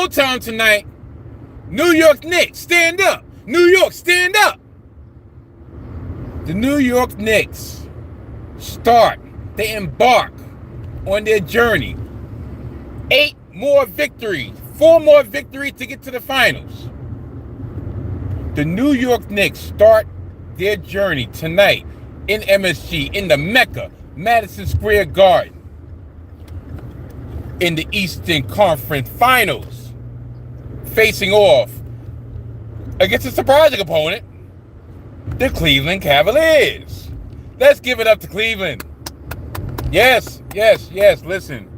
showtime tonight. New York Knicks, stand up. New York, stand up. The New York Knicks they embark on their journey. 4 more victories to get to the finals. The New York Knicks start their journey tonight in MSG, in the Mecca, Madison Square Garden, in the Eastern Conference Finals, facing off against a surprising opponent, the Cleveland Cavaliers. Let's give it up to Cleveland. Yes. Listen,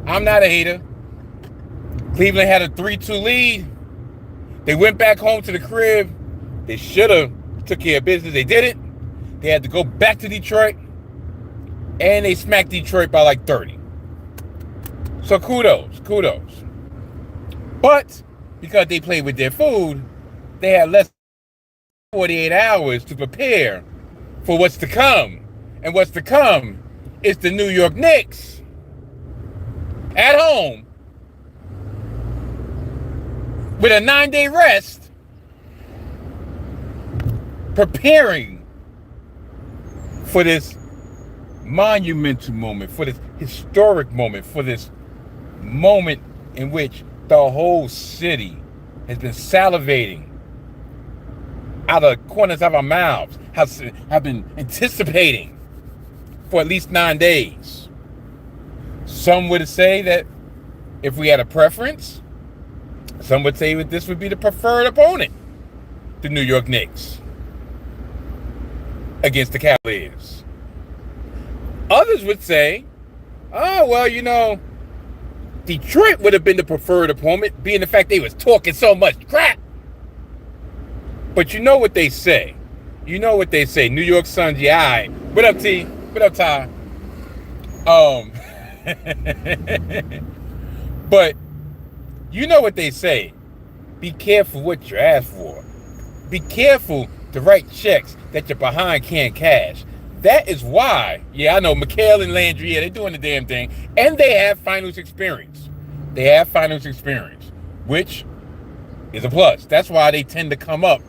I'm not a hater. Cleveland had a 3-2 lead. They went back home to the crib. They should have took care of business. They didn't. They had to go back to Detroit, and they smacked Detroit by like 30. So kudos. But because they played with their food, they had less than 48 hours to prepare for what's to come. And what's to come is the New York Knicks at home with a 9-day rest, preparing for this monumental moment, for this historic moment, for this moment in which the whole city has been salivating out of the corners of our mouths, have been anticipating for at least 9 days. Some would say that if we had a preference, some would say that this would be the preferred opponent, the New York Knicks, against the Cavaliers. Others would say, oh, well, Detroit would have been the preferred opponent, being the fact they was talking so much crap. But you know what they say. New York Suns, yeah, all right. What up, T? What up, Ty? But you know what they say. Be careful what you ask for. Be careful to write checks that your behind can't cash. That is why, I know, McHale and Landry, they're doing the damn thing. And they have finals experience. Which is a plus. That's why they tend to come up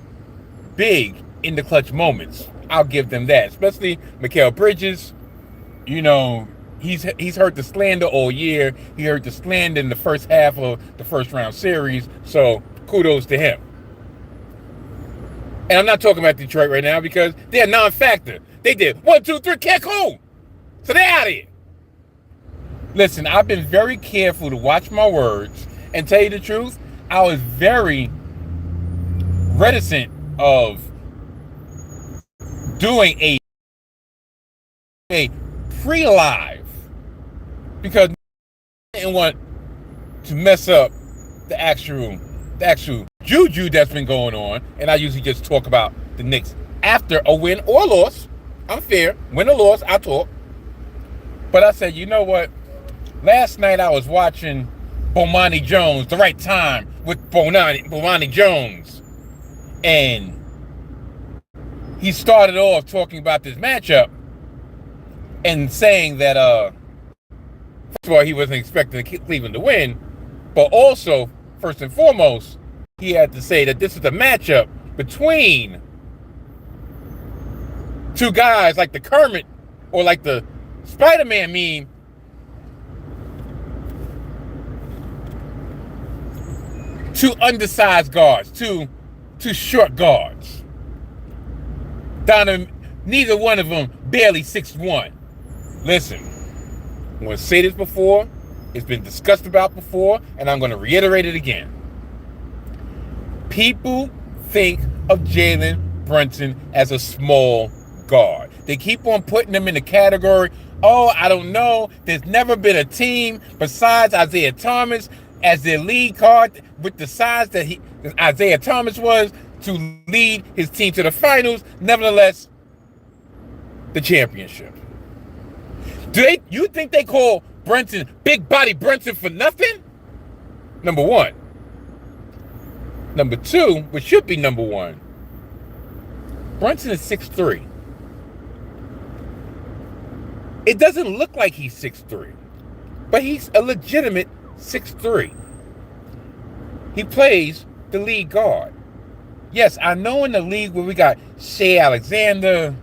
big in the clutch moments. I'll give them that. Especially Mikal Bridges. He's heard the slander all year. He heard the slander in the first half of the first round series. So kudos to him. And I'm not talking about Detroit right now because they're a non-factor. They did 1, 2, 3, Cancun. So they're out of here. Listen, I've been very careful to watch my words and tell you the truth. I was very reticent of doing a pre-live because I didn't want to mess up the actual juju that's been going on. And I usually just talk about the Knicks after a win or loss. I'm fair. Win or loss, I talk. But I said, you know what? Last night I was watching Bomani Jones, The Right Time with Bomani Jones. And he started off talking about this matchup and saying that, first of all, he wasn't expecting Cleveland to win. But also, first and foremost, he had to say that this is a matchup between two guys like the Kermit or like the Spider-Man meme. Two undersized guards, two short guards. Neither one of them barely 6'1". Listen, I'm going to say this before. It's been discussed about before, and I'm going to reiterate it again. People think of Jalen Brunson as a small guard. They keep on putting him in the category, I don't know. There's never been a team besides Isaiah Thomas as their lead guard with the size that Isaiah Thomas was to lead his team to the finals. Nevertheless, the championship. You think they call Brunson Big Body Brunson for nothing? Number one. Number two, which should be number one, Brunson is 6'3". It doesn't look like he's 6'3", but he's a legitimate 6'3". He plays the lead guard. Yes, I know in the league where we got Shea Alexander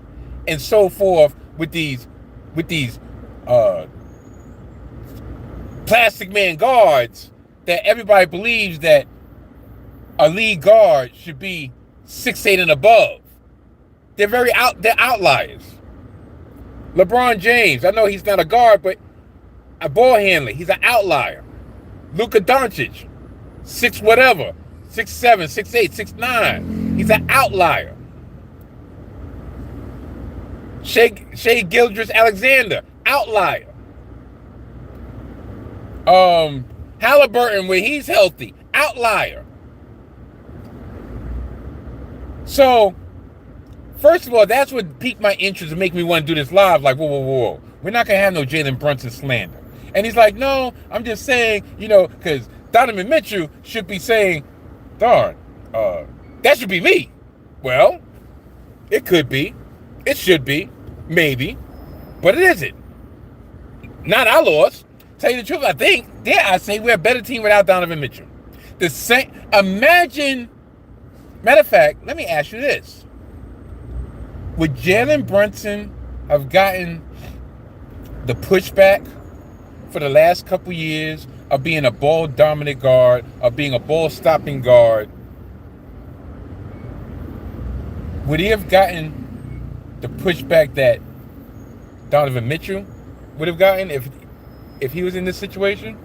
and so forth with these plastic man guards that everybody believes that a lead guard should be 6'8" and above. They're outliers. LeBron James, I know he's not a guard, but a ball handler, he's an outlier. Luka Doncic, 6 whatever, 6'7", 6'8", 6'9". He's an outlier. Shea Gilgeous-Alexander, outlier. Halliburton, when he's healthy, outlier. So, first of all, that's what piqued my interest and make me want to do this live. Like, whoa. We're not going to have no Jalen Brunson slander. And he's like, no, I'm just saying, because Donovan Mitchell should be saying, darn, that should be me. Well, it could be. It should be. Maybe. But it isn't. Not our loss. Tell you the truth, I say we're a better team without Donovan Mitchell. Imagine, matter of fact, let me ask you this. Would Jalen Brunson have gotten the pushback for the last couple years of being a ball-dominant guard, of being a ball-stopping guard? Would he have gotten the pushback that Donovan Mitchell would have gotten if he was in this situation?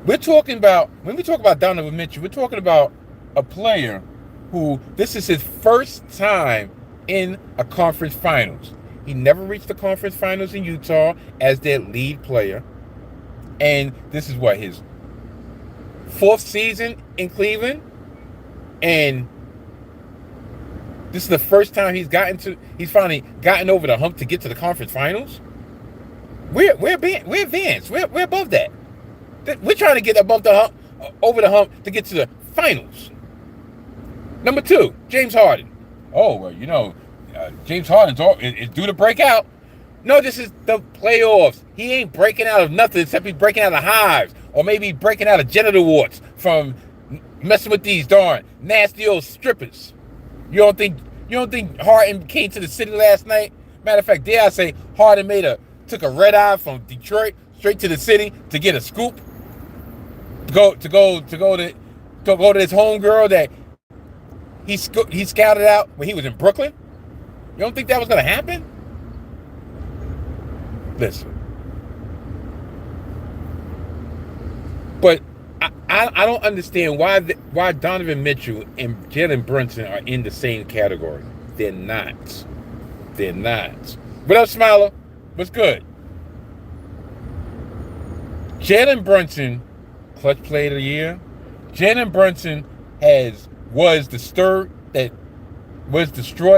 When we talk about Donovan Mitchell, we're talking about a player who, this is his first time in a conference finals. He never reached the conference finals in Utah as their lead player. And this is his 4th season in Cleveland. And this is the first time he's finally gotten over the hump to get to the conference finals. We're advanced. We're above that. We're trying to get above the hump, over the hump to get to the finals. Number 2, James Harden. Oh, well, James Harden's is due to break out. No, this is the playoffs. He ain't breaking out of nothing except he's breaking out of hives, or maybe breaking out of genital warts from messing with these darn nasty old strippers. You don't think Harden came to the city last night? Matter of fact, dare I say, Harden took a red eye from Detroit straight to the city to get a scoop. To go to this homegirl that he scouted out when he was in Brooklyn. You don't think that was going to happen? Listen. But I don't understand why Donovan Mitchell and Jalen Brunson are in the same category. They're not. What up, Smiler? What's good? Jalen Brunson, clutch player of the year. Jalen Brunson was the straw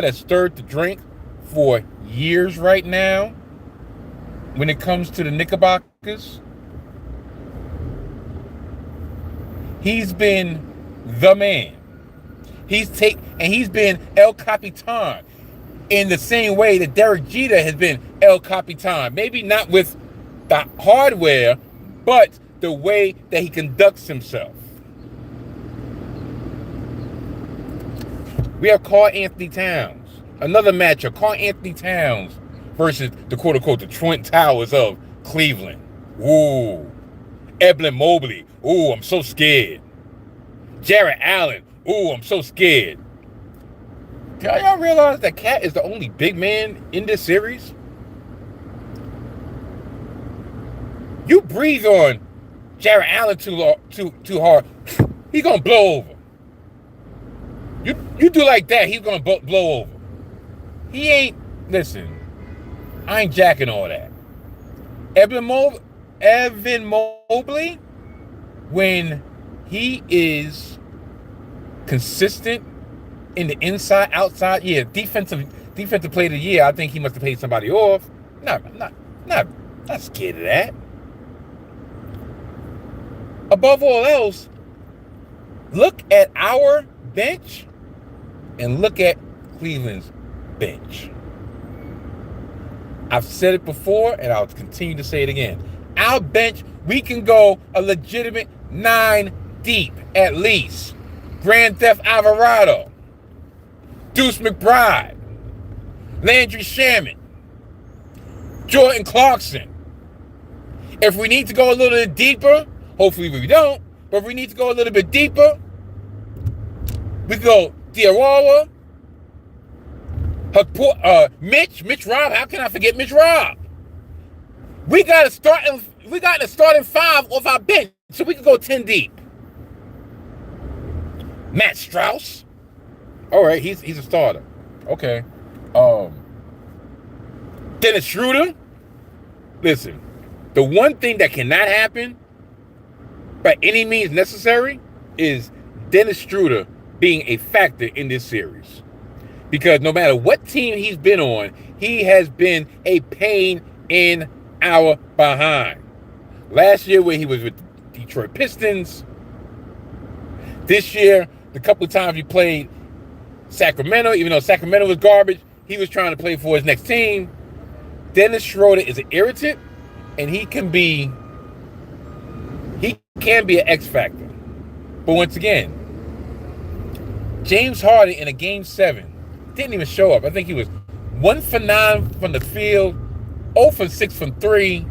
that stirred the drink for years right now when it comes to the Knickerbockers. He's been the man. He's been El Capitan in the same way that Derek Jeter has been El Capitan. Maybe not with the hardware, but the way that he conducts himself. We have Karl Anthony Towns. Another matchup, Karl Anthony Towns versus the quote-unquote the Twin Towers of Cleveland. Ooh. Evelyn Mobley. Ooh, I'm so scared. Jarrett Allen. Ooh, I'm so scared. Do y'all realize that Cat is the only big man in this series? You breathe on Jarrett Allen too hard, he's gonna blow over. You do like that, he's gonna blow over. He ain't. Listen, I ain't jacking all that. Evan Mobley, when he is consistent in the inside, outside, defensive player of the year, I think he must have paid somebody off. Not scared of that. Above all else, look at our bench and look at Cleveland's bench. I've said it before and I'll continue to say it again. Our bench, we can go a legitimate 9 deep at least. Grand Theft Alvarado, Deuce McBride, Landry Shaman, Jordan Clarkson. If we need to go a little bit deeper, hopefully we don't, but if we need to go a little bit deeper, we can go Diawara, Mitch Robb. How can I forget Mitch Robb? We got to start in 5 off our bench, so we can go 10 deep. Matt Strauss. All right, he's a starter. Okay. Dennis Schroeder. Listen, the one thing that cannot happen by any means necessary is Dennis Schroeder being a factor in this series. Because no matter what team he's been on, he has been a pain in our behind. Last year when he was with the Detroit Pistons, this year, the couple of times he played Sacramento, even though Sacramento was garbage, he was trying to play for his next team. Dennis Schroeder is an irritant, and he can be an X factor. But once again, James Harden in a Game 7 didn't even show up. I think he was 1 for 9 from the field, 0 for 6 from 3,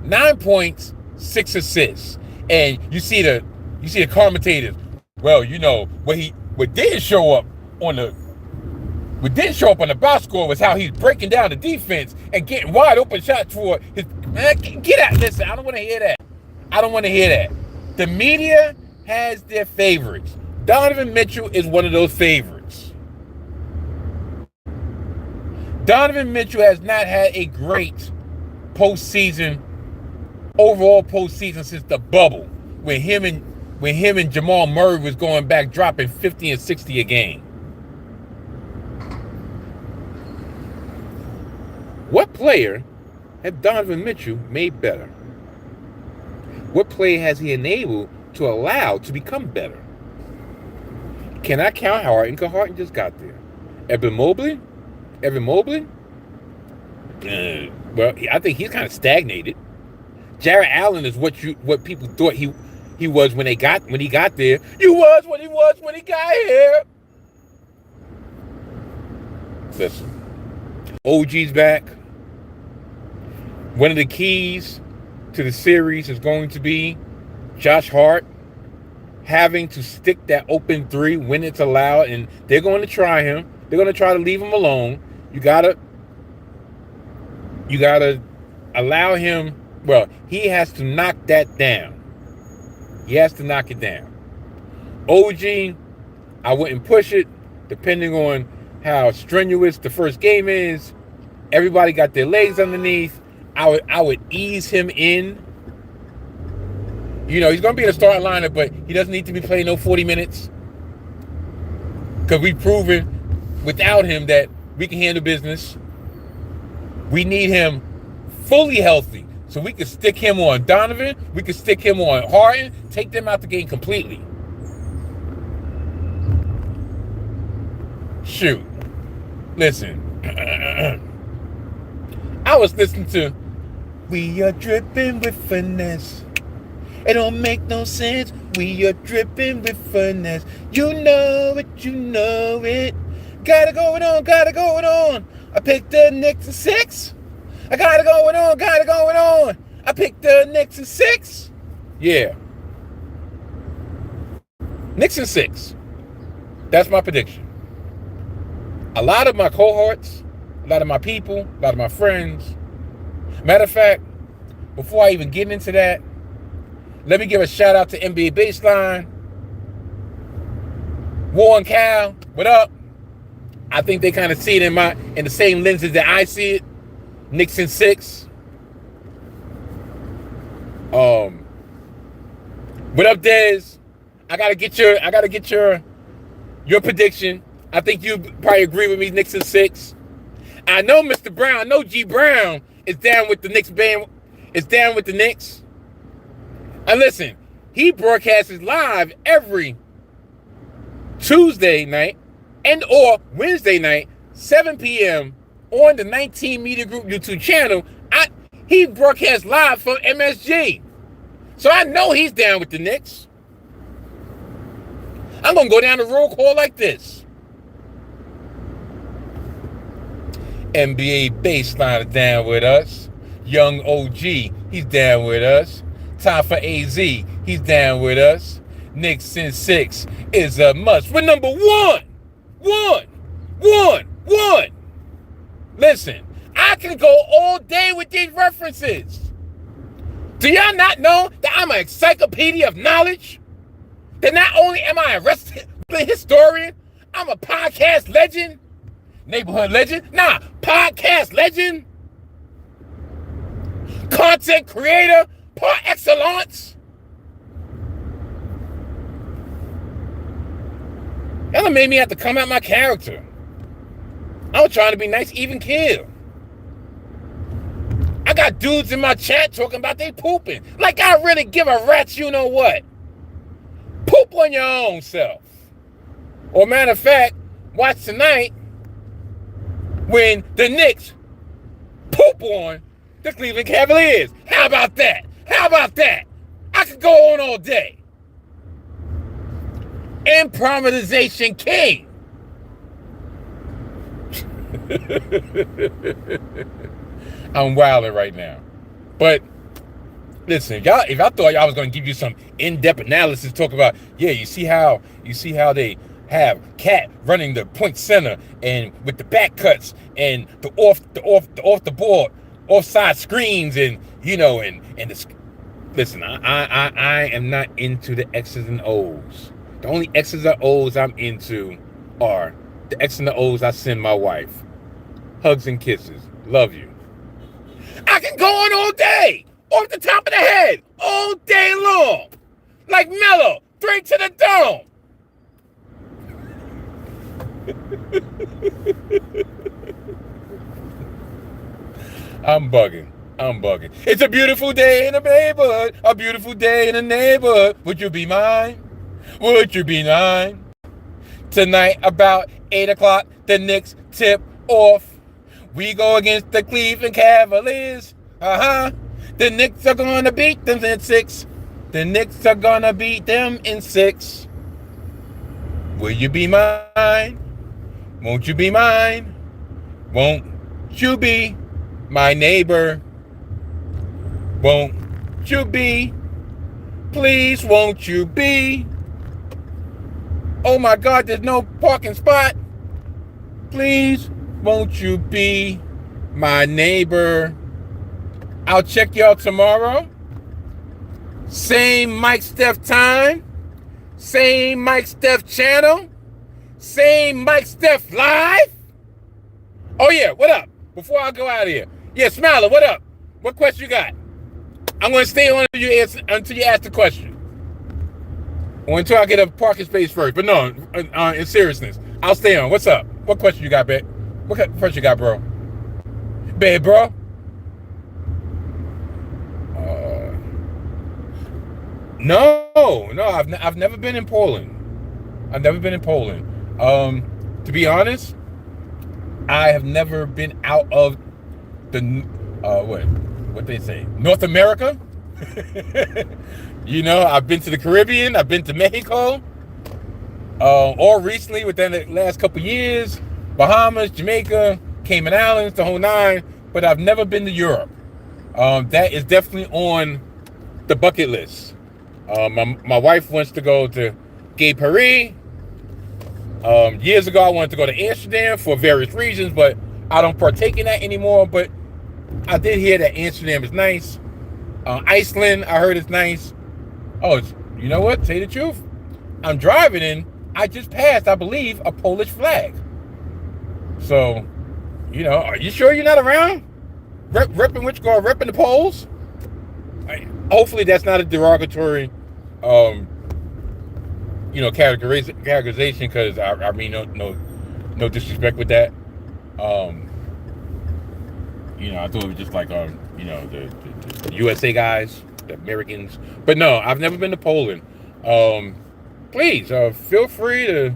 9 points, 6 assists. And you see the commentators. Well, you know what didn't show up on the box score was how he's breaking down the defense and getting wide open shots for his man. Get out! Listen, I don't want to hear that. The media has their favorites. Donovan Mitchell is one of those favorites. Donovan Mitchell has not had a great overall postseason since the bubble, when him and Jamal Murray was going back dropping 50 and 60 a game. What player has Donovan Mitchell made better? What player has he enabled to allow to become better? Can I count how Harden just got there? Evan Mobley? Well, I think he's kind of stagnated. Jarrett Allen is what people thought he was when he got there. You was what he was when he got here. Listen, OG's back. One of the keys to the series is going to be Josh Hart having to stick that open 3 when it's allowed, and they're going to try him. They're going to try to leave him alone. You gotta allow him. Well, he has to knock that down. He has to knock it down. OG, I wouldn't push it, depending on how strenuous the first game is. Everybody got their legs underneath. I would ease him in. You know, he's going to be in the starting lineup, but he doesn't need to be playing no 40 minutes. Because we've proven without him that we can handle business. We need him fully healthy so we can stick him on Donovan. We can stick him on Harden. Take them out the game completely. Shoot. Listen. I was listening to We Are Dripping with Finesse. It don't make no sense. We are dripping with finesse. You know it. Got it going on. I picked the Knicks in 6. I got it going on. I picked the Knicks in 6. Yeah. Knicks in 6. That's my prediction. A lot of my cohorts, a lot of my people, a lot of my friends. Matter of fact, before I even get into that, let me give a shout out to NBA Baseline. Warren Cal, what up? I think they kind of see it in the same lenses that I see it. Knicks in 6. What up, Dez? I gotta get your prediction. I think you probably agree with me. Knicks in 6. I know Mr. Brown. I know G Brown is down with the Knicks band. Is down with the Knicks. And listen, he broadcasts live every Tuesday night and or Wednesday night, 7 p.m. on the 19 Media Group YouTube channel. He broadcasts live from MSG. So I know he's down with the Knicks. I'm going to go down the roll call like this. NBA Baseline is down with us. Young OG, he's down with us. Time for AZ, he's down with us. Knicks in 6 is a must. We're number one. Listen, I can go all day with these references. Do y'all not know that I'm an encyclopedia of knowledge? That not only am I a wrestling historian, I'm a podcast legend, neighborhood legend, podcast legend, content creator par excellence. That made me have to come out my character. I was trying to be nice, even kid. I got dudes in my chat talking about they pooping. Like I really give a rat's you know what. Poop on your own self. Or matter of fact, watch tonight when the Knicks poop on the Cleveland Cavaliers. How about that? I could go on all day. Improvisation king. I'm wilding right now. But listen, if y'all thought y'all was gonna give you some in-depth analysis, talk about, you see how they have Cat running the point center and with the back cuts and the off the board, offside screens and the listen, I am not into the X's and O's. The only X's and O's I'm into are the X's and the O's I send my wife. Hugs and kisses. Love you. I can go on all day, off the top of the head, all day long. Like Mello, 3 to the dome. I'm bugging. It's a beautiful day in the neighborhood. A beautiful day in the neighborhood. Would you be mine? Would you be mine? Tonight about 8 o'clock, the Knicks tip off. We go against the Cleveland Cavaliers. The Knicks are going to beat them in 6. Will you be mine? Won't you be mine? Won't you be my neighbor? Won't you be? Please, won't you be? Oh my God, there's no parking spot. Please, won't you be my neighbor? I'll check y'all tomorrow. Same Mike Steph time. Same Mike Steph channel. Same Mike Steph live. Oh yeah, what up? Before I go out of here. Yeah, Smiler, what up? What question you got? I'm going to stay on until you ask the question. Or until I get a parking space first. But no, in seriousness, I'll stay on. What's up? What question you got, babe? What question you got, bro? Babe, bro? No, I've never been in Poland. To be honest, I have never been out of the what they say, North America. I've been to the Caribbean, I've been to Mexico, or recently within the last couple years, Bahamas, Jamaica, Cayman Islands, the whole nine, but I've never been to Europe. That is definitely on the bucket list. My wife wants to go to Gay Paris. Years ago, I wanted to go to Amsterdam for various reasons, but I don't partake in that anymore. But I did hear that Amsterdam is nice. Iceland, I heard it's nice. Oh, you know what? Say the truth. I'm driving in. I just passed, I believe, a Polish flag. So, are you sure you're not around? Repping the Poles? Hopefully that's not a derogatory, categorization, because I mean, no disrespect with that. I thought it was just like, the USA guys, the Americans. But no, I've never been to Poland. Please, feel free to,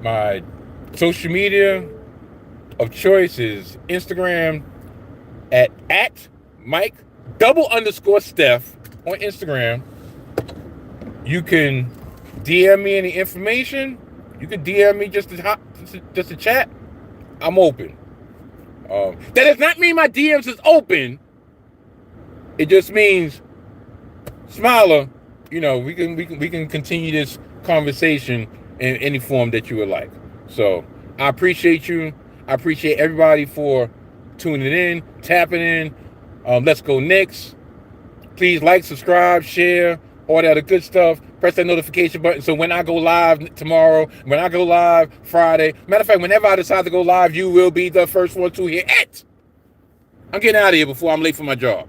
my social media of choice is Instagram at Mike _Steph on Instagram. You can DM me any information. You can DM me just to chat. I'm open. That does not mean my DMs is open. It just means, Smiler, we can continue this conversation in any form that you would like. So I appreciate you. I appreciate everybody for tuning in, tapping in. Let's go Knicks. Please like, subscribe, share, all that other good stuff. Press that notification button so when I go live tomorrow, when I go live Friday, matter of fact, whenever I decide to go live, you will be the first one to hear it. I'm getting out of here before I'm late for my job.